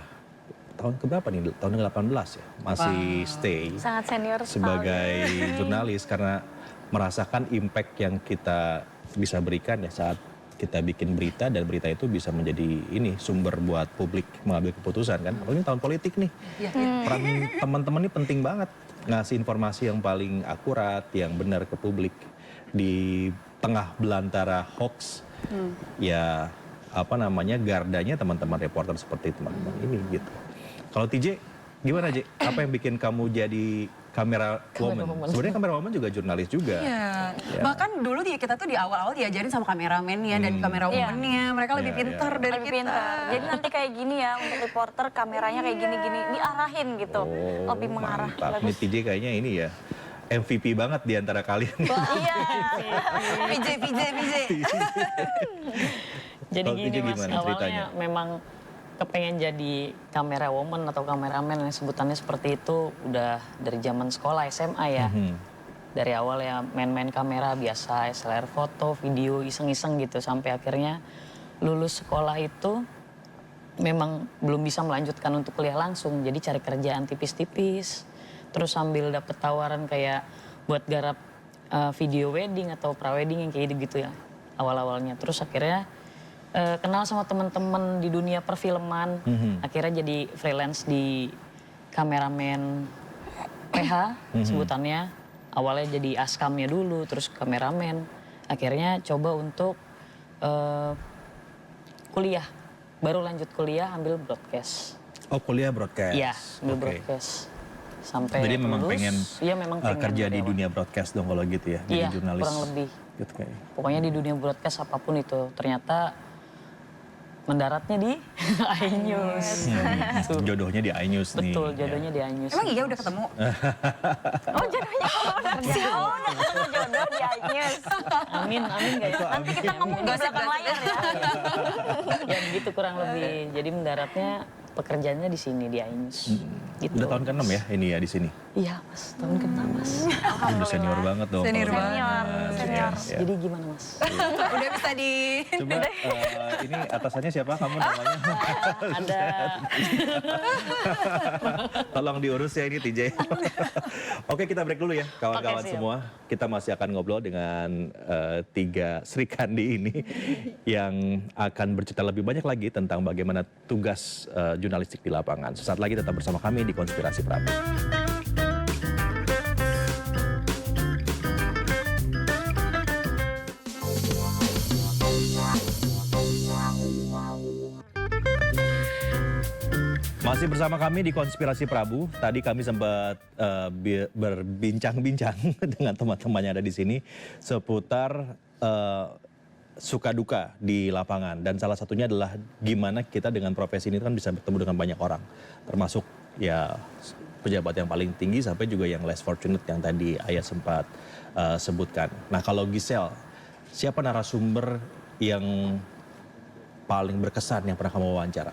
tahun keberapa nih? Tahun ke-18 ya, masih stay Sangat senior sebagai jurnalis karena merasakan impact yang kita bisa berikan ya saat kita bikin berita, dan berita itu bisa menjadi ini sumber buat publik mengambil keputusan kan. Apalagi tahun politik nih. Peran teman-teman ini penting banget, ngasih informasi yang paling akurat, yang benar ke publik di tengah belantara hoax. Ya gardanya teman-teman reporter seperti teman-teman ini gitu. Kalau TJ gimana J? Apa yang bikin kamu jadi kamera woman? Sebenarnya kamera woman juga jurnalis juga. Iya. Ya. Bahkan dulu kita tuh di awal-awal diajarin sama kameramennya dan kamera womannya. Mereka lebih pintar dari Lebih kita. pintar. Jadi nanti kayak gini ya, untuk reporter kameranya kayak gini-gini, diarahin gitu. Lebih mengarah. Mantap. Ini TJ kayaknya ini ya MVP banget di antara kalian. Iya. PJ. Jadi Kalau gini TJ Mas, gimana awalnya ceritanya? memang kepengen jadi kamera woman atau kameramen yang sebutannya seperti itu udah dari zaman sekolah SMA ya. Dari awal ya main-main kamera biasa, SLR foto, video, iseng-iseng gitu. Sampai akhirnya lulus sekolah itu memang belum bisa melanjutkan untuk kuliah langsung. Jadi cari kerjaan tipis-tipis. Terus sambil dapet tawaran kayak buat garap video wedding atau prawedding yang kayak gitu ya awal-awalnya. Terus akhirnya kenal sama teman-teman di dunia perfilman, akhirnya jadi freelance di kameramen PH sebutannya. Awalnya jadi askamnya dulu, terus kameramen. Akhirnya coba untuk kuliah, baru lanjut kuliah ambil broadcast. Oh, kuliah broadcast. Iya, ambil Oke. broadcast. Sampai Jadi memang lulus, pengen, iya, memang pengen kerja dari di awal. dunia broadcast dong kalau gitu ya, jadi Iya, jurnalis. kurang lebih. Gitu kayak. Pokoknya di dunia broadcast apapun itu, ternyata mendaratnya di iNews. Jodohnya di iNews nih. Betul, jodohnya di iNews. Emang iya udah ketemu? Oh jodohnya benar sih. Oh udah ketemu jodoh di iNews. Amin gak ya? Nanti kita ngomong di belakang layar ya. Ya begitu kurang lebih. Jadi mendaratnya pekerjaannya di sini di iNews. Gitu. Udah tahun ke-6 ya ini ya di sini. Iya Mas, tahun ke-6 Mas. Udah senior banget dong. Senior kalau banget. gitu. Senior. Ya. Jadi gimana Mas? Udah bisa di... Coba ini atasannya siapa kamu namanya? Ada Tolong diurus ya ini TJ. Oke, kita break dulu ya kawan-kawan Oke, siap. semua. Kita masih akan ngobrol dengan 3 Sri Kandi ini yang akan bercerita lebih banyak lagi tentang bagaimana tugas jurnalistik di lapangan. Sesaat lagi tetap bersama kami di Konspirasi Prabu. Masih bersama kami di Konspirasi Prabu. Tadi kami sempat berbincang-bincang dengan teman-teman yang ada di sini seputar suka duka di lapangan. Dan salah satunya adalah gimana kita dengan profesi ini kan bisa bertemu dengan banyak orang. Termasuk ya pejabat yang paling tinggi sampai juga yang less fortunate yang tadi Ayah sempat sebutkan. Nah kalau Giselle, siapa narasumber yang paling berkesan yang pernah kamu wawancara?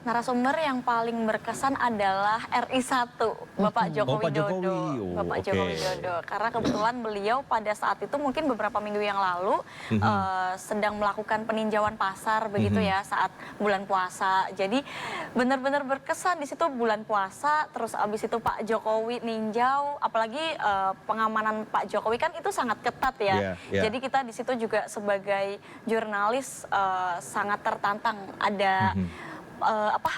Narasumber yang paling berkesan adalah RI1, Bapak Joko Pak Widodo. Jokowi. Oh, Bapak oke. Joko Widodo. Karena kebetulan beliau pada saat itu mungkin beberapa minggu yang lalu sedang melakukan peninjauan pasar begitu ya saat bulan puasa. Jadi benar-benar berkesan di situ bulan puasa, terus abis itu Pak Jokowi ninjau, apalagi pengamanan Pak Jokowi kan itu sangat ketat ya. Jadi kita di situ juga sebagai jurnalis sangat tertantang, ada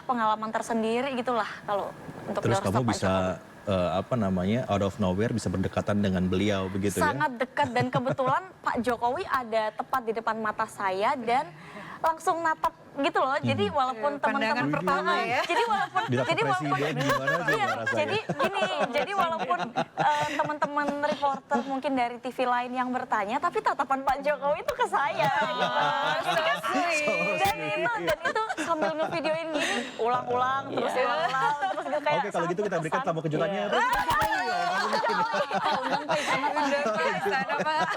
pengalaman tersendiri gitulah kalau untuk Terus doorstop kamu Pak bisa Jokowi. out of nowhere bisa berdekatan dengan beliau begitu Sangat dekat dan kebetulan Pak Jokowi ada tepat di depan mata saya dan langsung natap gitu loh. Jadi walaupun teman-teman pertama ya. Jadi walaupun Ditatap presiden gimana sih iya, rasanya? jadi gini, jadi walaupun teman-teman reporter mungkin dari TV lain yang bertanya, tapi tatapan Pak Jokowi itu ke saya. Dan itu sambil ngevideoin gini, ulang-ulang terus ulang-ulang terus gitu kayak. Oke, kalau gitu kita berikan tamu kejutannya.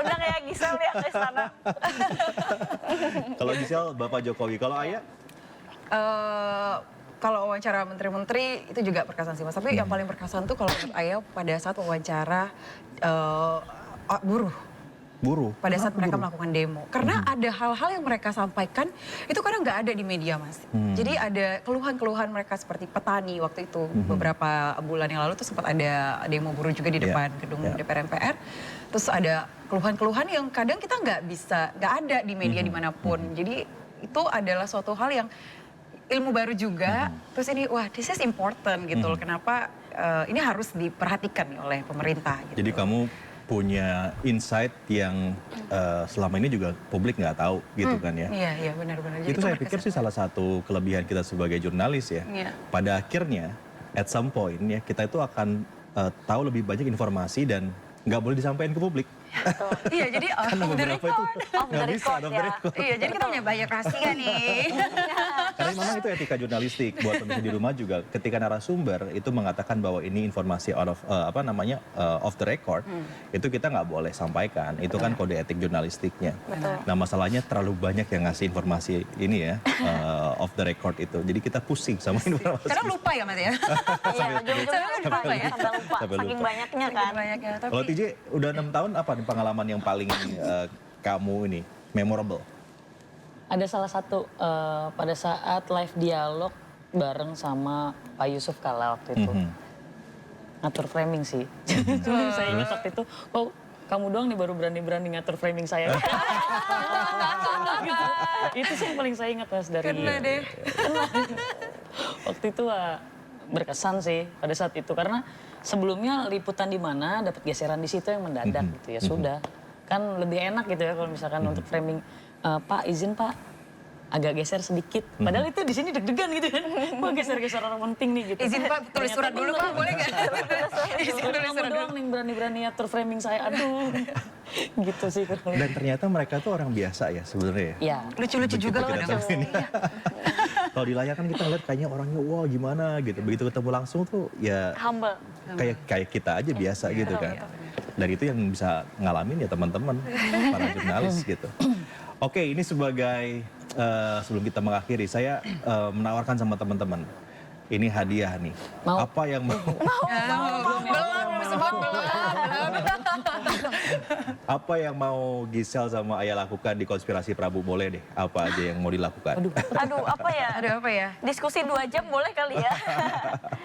Undang ya Giselle ya ke istana. Kalau Giselle, Bapak Jokowi. Kalau Ayah? Kalau wawancara menteri-menteri itu juga berkesan sih Mas. Tapi yang paling berkesan tuh kalau menurut Ayah pada saat wawancara buruh. Pada saat mereka melakukan demo. Karena ada hal-hal yang mereka sampaikan itu kadang nggak ada di media Mas. Jadi ada keluhan-keluhan mereka seperti petani waktu itu. Beberapa bulan yang lalu tuh sempat ada demo buruh juga di depan gedung DPR MPR. Terus ada keluhan-keluhan yang kadang kita nggak ada di media dimanapun. Jadi itu adalah suatu hal yang ilmu baru juga. Terus ini wah this is important gitu loh. Kenapa ini harus diperhatikan nih oleh pemerintah gitu. Jadi kamu punya insight yang selama ini juga publik nggak tahu gitu kan ya. Iya benar-benar. Itu saya pikir sih salah satu kelebihan kita sebagai jurnalis ya. Pada akhirnya at some point ya kita itu akan tahu lebih banyak informasi dan nggak boleh disampaikan ke publik. Iya jadi Karena beberapa itu nggak bisa record, off the ya. record. Iya jadi kita punya banyak rahasia nih. Karena memang itu etika jurnalistik buat pemirsa di rumah juga. Ketika narasumber itu mengatakan bahwa ini informasi out of off the record, itu kita nggak boleh sampaikan. Itu kan kode etik jurnalistiknya. Nah masalahnya terlalu banyak yang ngasih informasi ini ya off the record itu. Jadi kita pusing sama informasi. Kadang lupa ya Mas ya. Iya, ujung-ujungnya lupa ya, sampai lupa. Sampai Saking lupa. banyaknya kan. Banyaknya. Kalau TJ udah 6 tahun apa nih pengalaman yang paling kamu ini memorable? Ada salah satu pada saat live dialog bareng sama Pak Yusuf Kalla waktu itu. Ngatur framing sih. Cuma saya ingat waktu itu, kok kamu doang nih baru berani-berani ngatur framing saya. Gitu. Itu sih yang paling saya ingat Mas dari Kena deh. waktu itu berkesan sih pada saat itu karena sebelumnya liputan di mana dapat geseran di situ yang mendadak gitu ya sudah kan lebih enak gitu ya kalau misalkan untuk framing Pak izin Pak agak geser sedikit padahal itu di sini deg-degan gitu kan wah geser-geser orang penting nih gitu Izin Pak tulis surat dulu Pak boleh nggak? Izin tulis kamu surat dulu. doang nih berani-berani atur framing saya aduh gitu sih kurang lebih. Dan ternyata mereka tuh orang biasa ya sebenarnya ya. Ya Lucu-lucu juga loh Begitu kadang. kita datang sini. Kalau di layar kan kita lihat kayaknya orangnya wah gimana gitu. Begitu ketemu langsung tuh ya Humble. kayak kita aja biasa gitu kan. Dan itu yang bisa ngalamin ya teman-teman para jurnalis gitu. Oke, ini sebagai sebelum kita mengakhiri saya menawarkan sama teman-teman. Ini hadiah nih. Mau? Apa yang mau apa yang mau Giselle sama Ayah lakukan di Konspirasi Prabu boleh deh. Apa aja yang mau dilakukan? Aduh, apa ya? Aduh apa ya? Diskusi 2 jam boleh kali ya?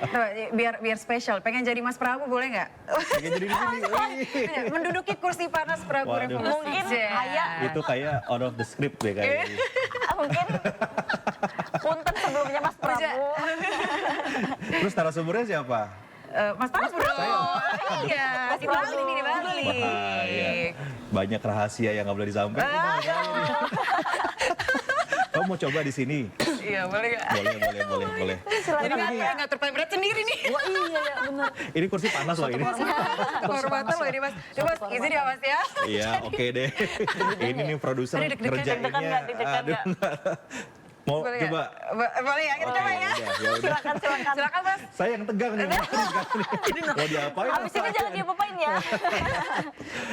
Tuh, biar spesial. Pengen jadi Mas Prabu boleh nggak? Pengen jadi di sini. Menduduki kursi panas Prabu Waduh. Revolusi. Mungkin Ayah Itu kayak out of the script deh kayaknya. mungkin punten sebelumnya Mas Prabu. Terus narasumbernya siapa? Mas Prabu dong. Iya, si Bali nih di Bali. Bahaya. Banyak rahasia yang nggak boleh disampaikan. Kamu mau coba di sini? Iya, boleh nggak? Boleh. Jadi nggak ngatur berat sendiri nih. wah iya ya benar Ini kursi panas loh ini. Kehormatan loh ini Mas. Coba Mas, izin ya Mas ya. Iya, oke deh. Ini nih produser Aduh, deg-degan, kerjainnya. deg-degan nggak, deg-degan Aduh. Mau Boleh coba? Boleh ya, kita coba ya. Ya udah. Silakan. Silakan Mas. Saya yang tegang nih. Mau diapain? Habis ini jangan diapa-apain ya.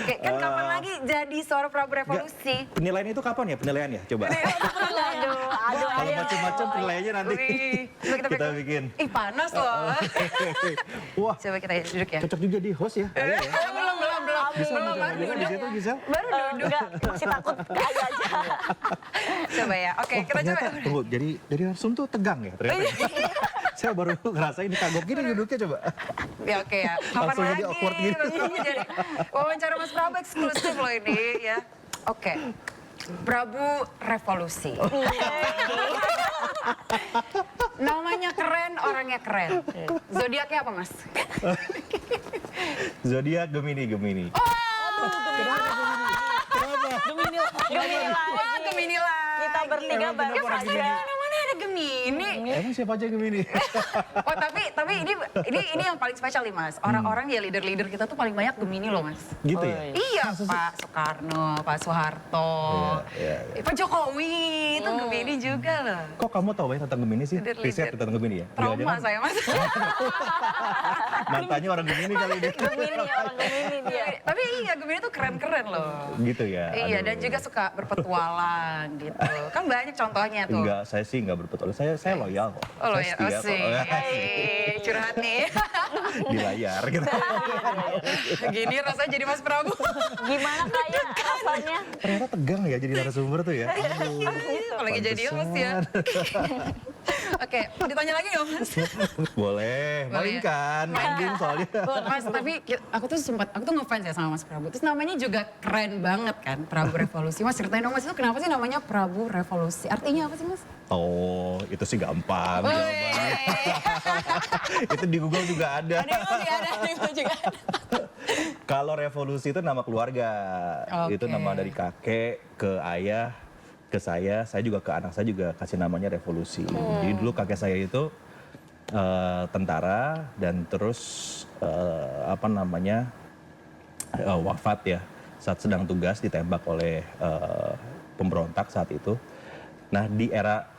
Oke, kan kapan lagi jadi seorang Prabu Revolusi? Penilaian itu kapan ya? Penilaian ya? Coba. Aduh, Kalau macam-macam penilaiannya nanti Wih, coba kita bikin. Ih panas loh. Wah, Coba kita duduk ya. cocok juga di host ya. Kayaknya ya. Belum. Bisa Belum, coba baru dulu di duduk. situ, Gisel. Baru duduk. Enggak, masih takut kayak aja. Coba ya. Oke, kita coba. Ternyata, tunggu, jadi dari langsung tuh tegang ya ternyata. Saya baru ngerasain ini kagok gini duduknya coba. Ya oke ya. Kapan Langsung lagi? jadi awkward gitu. Jadi wawancara Mas Prabu eksklusif loh ini ya. Oke. Prabu Revolusi. Namanya keren, orangnya keren. Zodiaknya apa Mas? Zodiak Gemini. Wah, Gemini lah. Kita bertiga Emang baru kenapa orang saja. Mana ada Gemini? Emang siapa aja Gemini? Oh tapi ini yang paling spesial nih Mas. Orang-orang ya leader-leader kita tuh paling banyak Gemini loh Mas. Gitu Oh, ya? Iya, Pak Soekarno, Pak Soeharto, Iya. Pak Jokowi itu Gemini juga loh. Kok kamu tahu banyak tentang Gemini sih? Leader. Riset tentang Gemini ya? Trauma Jangan-jangan saya Mas. mantannya orang Gemini kali ini. Gemini, orang Gemini dia. Tapi iya Gemini tuh keren-keren loh. Gitu ya? Iya Aduh. dan juga suka berpetualang gitu. Kan banyak contohnya tuh. Enggak, saya sih enggak berpetualang. Saya loyal kok. Oh lo Saya ya, setia kok. asik. Curhat nih. Di layar gitu. Gini rasanya jadi Mas Prabu. Gimana kayak rasanya? Ternyata tegang ya jadi narasumber tuh ya. Apalagi jadi host ya. Oke, ditanya lagi nggak Mas? Boleh, main kan, main game soalnya. Mas, tapi aku tuh ngefans ya sama Mas Prabu. Terus namanya juga keren banget kan, Prabu Revolusi. Mas ceritain dong Mas, itu kenapa sih namanya Prabu Revolusi? Artinya apa sih Mas? Oh, itu sih gampang jawabannya. Itu di Google juga ada. Ada juga. Kalau revolusi itu nama keluarga. Oke. Itu nama dari kakek ke ayah ke saya juga ke anak saya juga kasih namanya revolusi. Jadi dulu kakek saya itu tentara dan terus wafat ya saat sedang tugas ditembak oleh pemberontak saat itu. Nah di era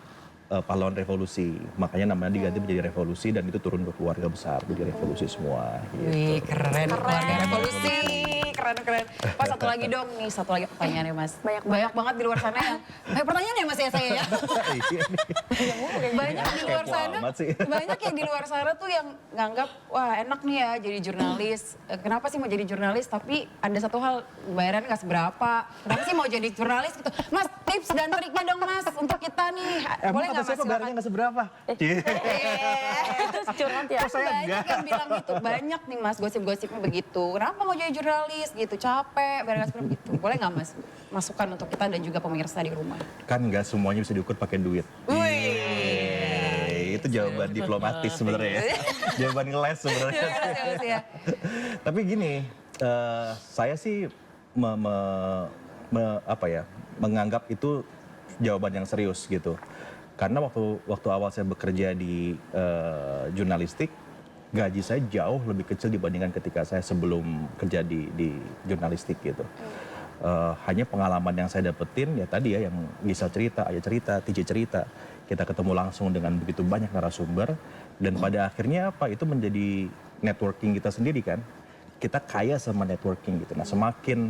pahlawan revolusi, makanya namanya diganti menjadi revolusi dan itu turun ke keluarga besar jadi revolusi semua. Gitu. Wih keren, keluarga Revolusi. Keren. Pas satu lagi dong nih, satu lagi pertanyaannya Mas. Banyak banget di luar sana yang, pertanyaan ya Mas ya saya ya. Banyak di luar Kepo sana, amat sih. banyak yang di luar sana tuh yang nganggap, wah enak nih ya jadi jurnalis. Kenapa sih mau jadi jurnalis tapi ada satu hal, bayarannya nggak seberapa. Kenapa sih mau jadi jurnalis gitu. Mas tips dan triknya dong Mas untuk kita nih. Boleh nggak Mas? Saya bayarnya nggak seberapa. Terus curhat ya. Kok saya Banyak enggak? yang bilang gitu, banyak nih Mas gosip-gosipnya begitu. Kenapa mau jadi jurnalis gitu, capek, bayar seberapa gitu. Boleh nggak Mas masukan untuk kita dan juga pemirsa di rumah? Kan nggak semuanya bisa diukur pakai duit. Itu jawaban diplomatis sebenarnya ya. Jawaban ngeles sebenarnya. Ya. Tapi gini, saya sih menganggap itu jawaban yang serius gitu. Karena waktu awal saya bekerja di jurnalistik, gaji saya jauh lebih kecil dibandingkan ketika saya sebelum kerja di jurnalistik gitu. Hanya pengalaman yang saya dapetin ya tadi ya yang Gisel cerita, Ayah cerita, TJ cerita. Kita ketemu langsung dengan begitu banyak narasumber dan pada akhirnya apa itu menjadi networking kita sendiri kan. Kita kaya sama networking gitu. Nah semakin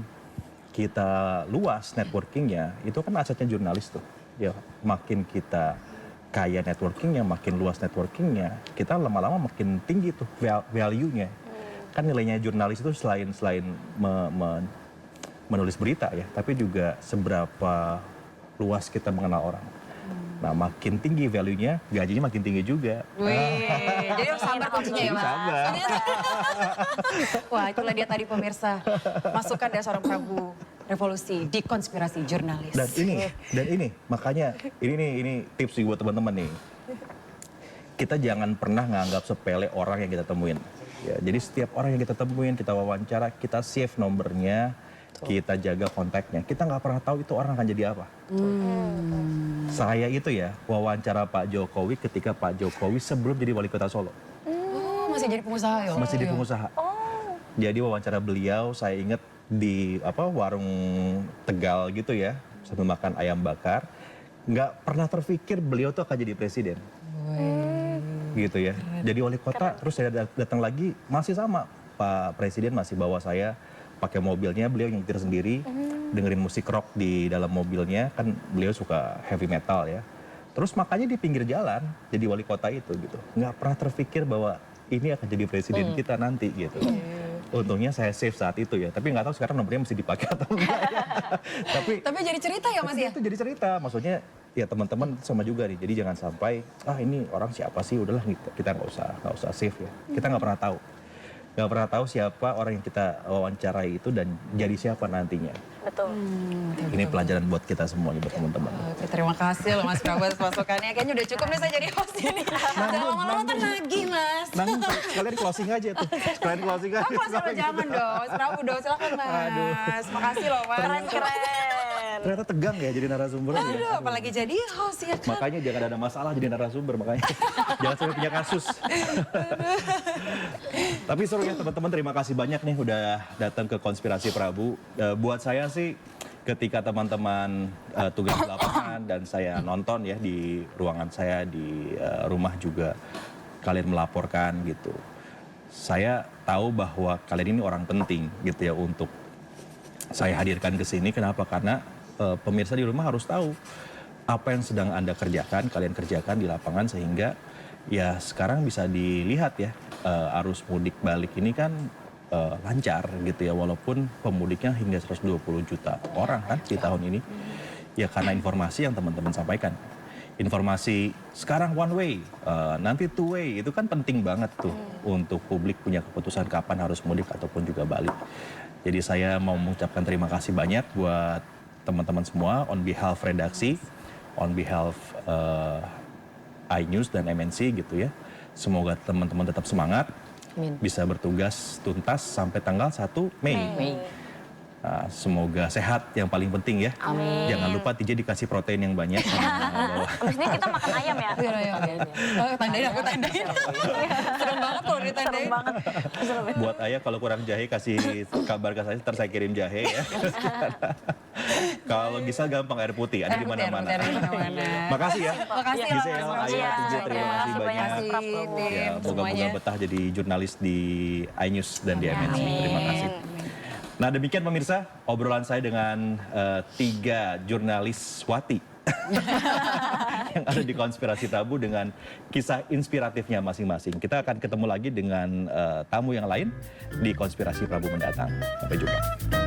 kita luas networkingnya itu kan asetnya jurnalis tuh. Ya makin kita kaya networkingnya, makin luas networkingnya, kita lama-lama makin tinggi tuh value-nya. Kan nilainya jurnalis itu selain menulis berita ya, tapi juga seberapa luas kita mengenal orang. Nah makin tinggi value-nya, gajinya makin tinggi juga. Wih, jadi harus sabar kuncinya ya Mas. Sabar. Wah itulah dia tadi pemirsa, masukan dari seorang Prabu Revolusi di konspirasi jurnalis. Dan ini makanya ini tips nih buat teman-teman nih. Kita jangan pernah nganggap sepele orang yang kita temuin. Ya, jadi setiap orang yang kita temuin, kita wawancara, kita save nomornya, kita jaga kontaknya. Kita nggak pernah tahu itu orang akan jadi apa. Saya itu ya wawancara Pak Jokowi ketika Pak Jokowi sebelum jadi wali kota Solo. Oh, masih jadi pengusaha ya? Masih jadi pengusaha. Jadi wawancara beliau saya ingat di warung Tegal gitu ya sambil makan ayam bakar. nggak pernah terpikir beliau tuh akan jadi presiden. Gitu ya. Jadi wali kota, terus saya datang lagi masih sama. Pak Presiden masih bawa saya pakai mobilnya, beliau nyetir sendiri, dengerin musik rock di dalam mobilnya, kan beliau suka heavy metal ya. Terus makanya di pinggir jalan jadi wali kota itu gitu. Nggak pernah terpikir bahwa ini akan jadi presiden kita nanti gitu. Untungnya saya save saat itu ya, tapi nggak tahu sekarang nomornya mesti dipakai atau enggak ya. Tapi jadi cerita ya Mas ya? Itu jadi cerita, maksudnya ya teman-teman sama juga nih. Jadi jangan sampai ini orang siapa sih, udahlah kita nggak usah save ya. Kita nggak pernah tahu. Nggak pernah tahu siapa orang yang kita wawancarai itu dan jadi siapa nantinya. Betul. Ini pelajaran buat kita semua nih, buat teman-teman. Oke, terima kasih loh Mas Prabu atas masukannya. Kayaknya udah cukup nih saya jadi host ini. Jangan lama-lama kan lagi Mas. Kalian closing aja tuh. Kalian closing aja. Closing jangan dong, Mas Prabu dong. Silakan Mas. Makasih loh Mas. Keren. Ternyata tegang ya jadi narasumber. Aduh, apalagi jadi host ya kan. Makanya jangan ada masalah jadi narasumber, makanya jangan sampai punya kasus. Tapi seru ya teman-teman, terima kasih banyak nih udah datang ke Konspirasi Prabu. Buat saya sih ketika teman-teman tugas di lapangan dan saya nonton ya di ruangan saya di rumah juga kalian melaporkan gitu. Saya tahu bahwa kalian ini orang penting gitu ya untuk saya hadirkan ke sini. Kenapa? Karena pemirsa di rumah harus tahu apa yang sedang Anda kerjakan, kalian kerjakan di lapangan sehingga ya sekarang bisa dilihat ya arus mudik balik ini kan lancar gitu ya, walaupun pemudiknya hingga 120 juta orang kan di tahun ini. Ya karena informasi yang teman-teman sampaikan. Informasi sekarang one way, nanti two way, itu kan penting banget tuh untuk publik punya keputusan kapan harus mudik ataupun juga balik. Jadi saya mau mengucapkan terima kasih banyak buat teman-teman semua on behalf redaksi, on behalf iNews dan MNC gitu ya. Semoga teman-teman tetap semangat, bisa bertugas tuntas sampai tanggal 1 Mei. Nah, semoga sehat yang paling penting ya. Amin. Jangan lupa TJ dikasih protein yang banyak. Abis ini kita makan ayam ya. Tandain aku tandain. Serem banget kalau ditandain. Serem banget. Buat ayah kalau kurang jahe kasih kabar ke saya, ntar saya kirim jahe ya. Kalau bisa gampang air putih, ada di mana-mana. Makasih ya. Makasih loh, Gisel, Mas. Ayah, TJ, terima kasih banyak. Makasih, Ya, moga-moga betah jadi jurnalis di iNews dan di MNC. Terima kasih. Nah demikian pemirsa, obrolan saya dengan 3 jurnalis Wati yang ada di Konspirasi Prabu dengan kisah inspiratifnya masing-masing. Kita akan ketemu lagi dengan tamu yang lain di Konspirasi Prabu mendatang. Sampai jumpa.